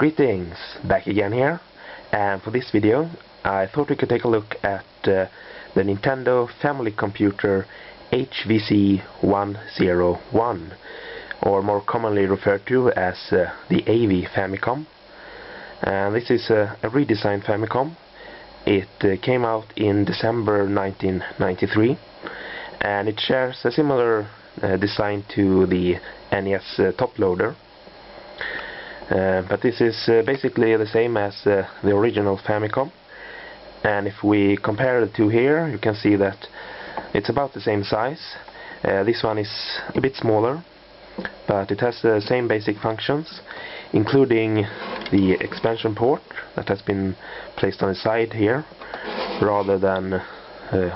Greetings, back again here, and for this video I thought we could take a look at the Nintendo Family Computer HVC-101, or more commonly referred to as the AV Famicom. And this is a redesigned Famicom. It came out in December 1993, and it shares a similar design to the NES top loader. But this is basically the same as the original Famicom, and if we compare the two here, you can see that it's about the same size. This one is a bit smaller, but it has the same basic functions, including the expansion port that has been placed on the side here rather than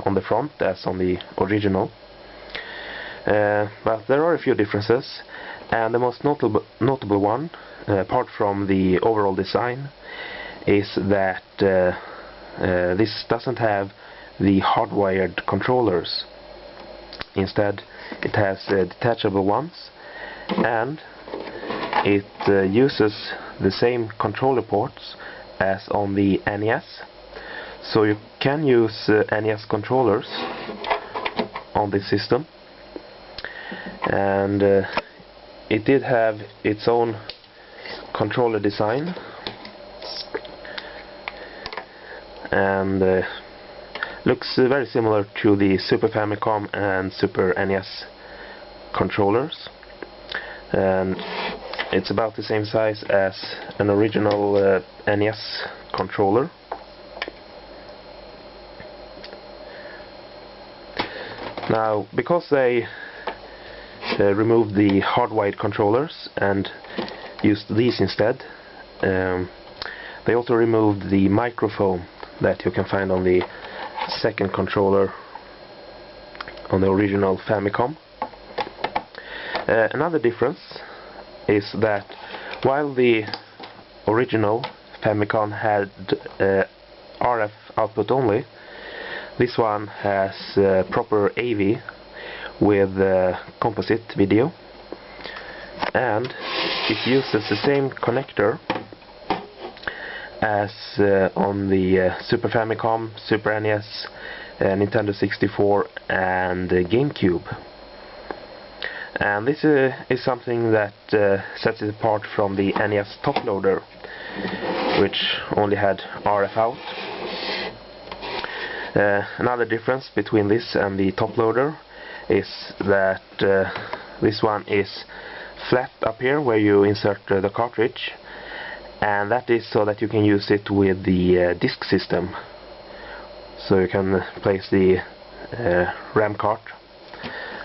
on the front as on the original. But there are a few differences, and the most notable one, apart from the overall design, is that this doesn't have the hardwired controllers. Instead, it has detachable ones, and it uses the same controller ports as on the NES. So you can use NES controllers on this system, and it did have its own controller design, and looks very similar to the Super Famicom and Super NES controllers, and it's about the same size as an original NES controller. Now, because they removed the hardwired controllers and used these instead, they also removed the microphone that you can find on the second controller on the original Famicom. Another difference is that while the original Famicom had RF output only, this one has proper AV with composite video, and it uses the same connector as on the Super Famicom, Super NES, Nintendo 64 and GameCube. And this is something that sets it apart from the NES top loader, which only had RF out. Another difference between this and the top loader is that this one is flat up here where you insert the cartridge, and that is so that you can use it with the disk system. So you can place the RAM card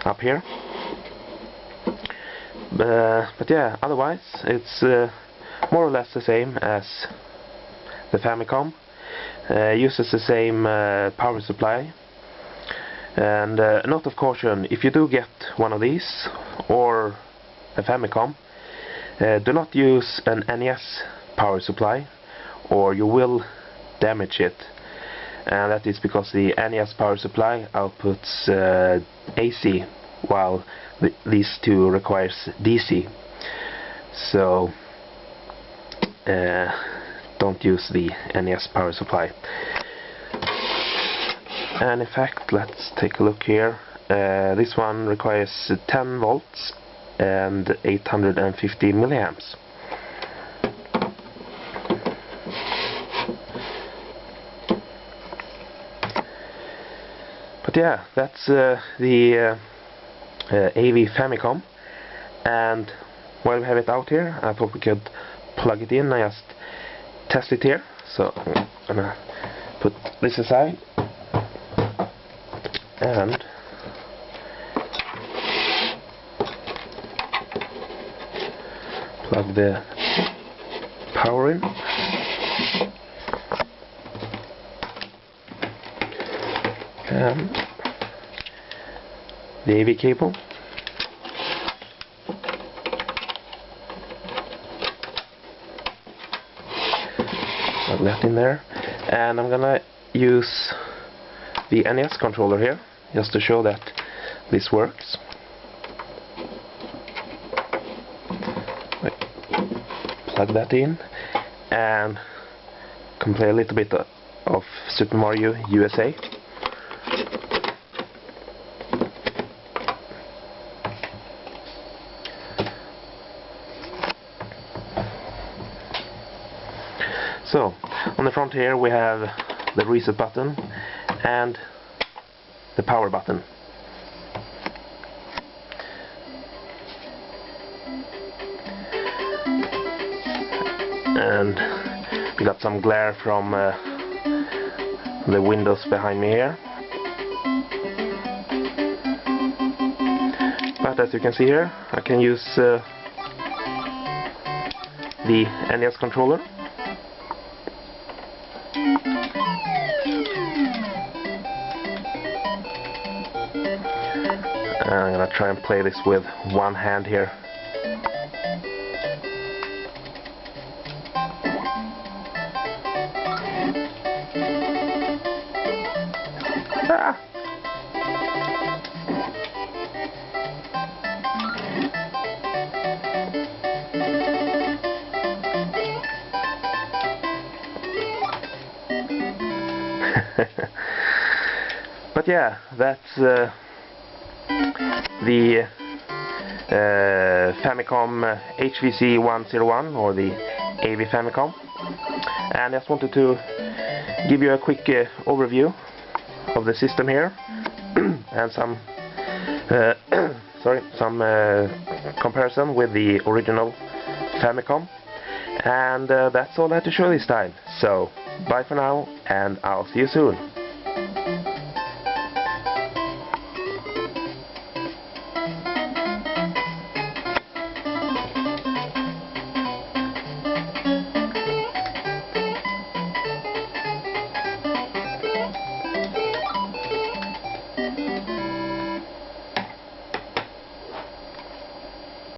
up here. But yeah, otherwise it's more or less the same as the Famicom. Uses the same power supply. And a note of caution: if you do get one of these or a Famicom, do not use an NES power supply, or you will damage it. And that is because the NES power supply outputs AC, while these two requires DC. So don't use the NES power supply. And in fact, let's take a look here. This one requires 10 volts and 850 milliamps. But yeah, that's the AV Famicom, and while we have it out here, I thought we could plug it in and just test it here. So I'm gonna put this aside and plug the power in, and the AV cable. Plug that in there, and I'm gonna use the NES controller here just to show that this works. plug that in and can play a little bit of Super Mario USA. So, on the front here we have the reset button and the power button. And got some glare from the windows behind me here. But as you can see here, I can use the NES controller. I'm gonna try and play this with one hand here. Ah. But yeah, that's the Famicom HVC-101 or the AV Famicom, and I just wanted to give you a quick overview of the system here and some comparison with the original Famicom, and that's all I had to show this time. So bye for now, and I'll see you soon.